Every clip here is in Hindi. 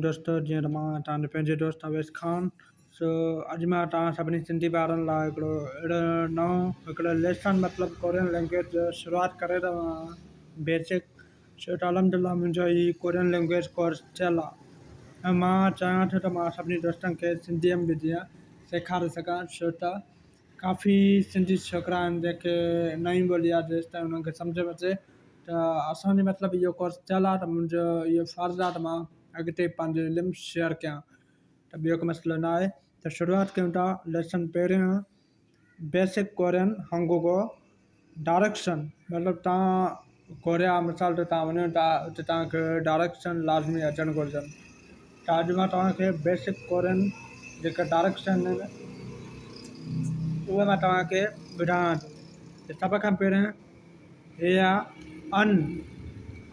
दोस्तों जीअं त मां तव्हांजो पंहिंजे दोस्त अवेश खान सो अॼु मां तव्हां सभिनी सिंधी ॿारनि लाइ हिकिड़ो अहिड़ो नओं हिकिड़ो लेसन मतिलबु कोरियन लैंग्वेज जो शुरूआति करे रहियो आहियां बेसिक छो त अलहमदिल्ला मुंहिंजो हीउ कोरियन लैंग्वेज कोर्स थियलु आहे ऐं मां चाहियां थो त मां सभिनी दोस्तनि खे सिंधीअ में बि जीअं सेखारे सघां छो त काफ़ी सिंधी छोकिरा आहिनि जेके नई ॿोली आहे जेसि ताईं उन्हनि खे सम्झ में अचे त असांजी मतिलबु इहो कोर्स थियलु आहे त मुंहिंजो इहो फ़र्ज़ु आहे त मां अॻिते पंहिंजो इल्मु शेयर कयां त ॿियो को मसइलो न आहे त शुरूआति कयूं था लेसन पहिरियों बेसिक कोरियन हंगुगो डायरेक्शन मतिलबु तव्हां कोरिया मिसाल ते तव्हां वञो था उते तव्हांखे डायरेक्शन लाज़मी अचणु घुरिजनि त अॼु मां तव्हांखे बेसिक कोरियन जेका डायरेक्शन आहिनि उहे मां तव्हांखे ॿुधायां थो सभ खां पहिरियों हे आहे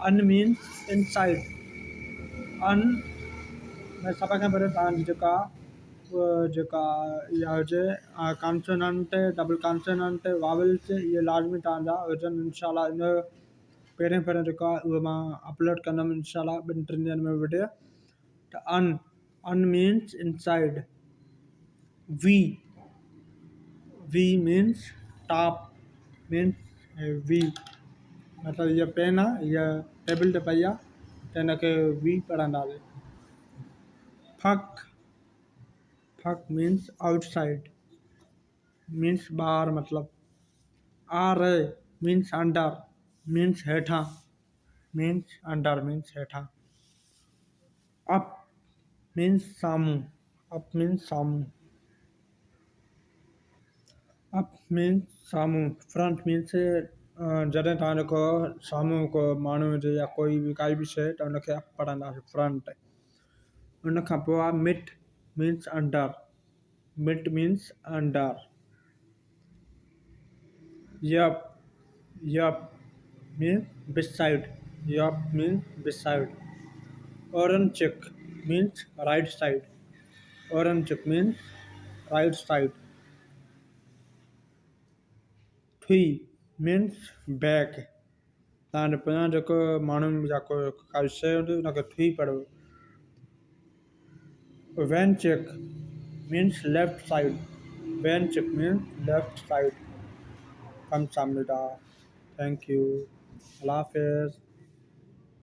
अन मीन्स इनसाइड अन में सभ खां पहिरियों तव्हांजी जेका इहा हुजे कॉन्सोनेंट डबल कॉन्सोनेंट वावल्स इहे लाज़मी तव्हांजा हुजनि इनशाला इन पहिरियों जेको आहे उहो मां अपलोड कंदुमि इनशाला 2-3 ॾींहंनि में वीडियो त अन मीन्स इनसाइड वी मीन्स टॉप मीन्स वी मतिलबु इहा पेन आहे इहा टेबल ते पई आहे त हिनखे वी पढ़ंदासीं फक मीन्स आउटसाइड मीन्स ॿाहिरि मतिलबु आर मीन्स अंडर मीन्स हेठां मीन्स अंडर मीन्स हेठां अप मीन्स साम्हूं अप मीन्स साम्हूं फ्रंट मीन्स जॾहिं तव्हांजो को साम्हूं को माण्हू हुजे या कोई बि काई बि शइ त हुनखे अप पढ़ंदासीं फ्रंट उन खां पोइ आहे mid means under mid means under यप मीन्स बिसाइड यप मीन्स बिसाइड ओरेंचेक मीन्स राइट साइड ओरेंचेक means right side three means back तव्हांजो पहिरियों जेको माण्हुनि जा काई शइ हूंदी हुनखे थ्री पढ़ो वेनचेक मीन्स लेफ्ट साइड वेनचेक मीन्स लेफ्ट साइड कमसामिदा थैंक यू अल्लाह हाफ़िज़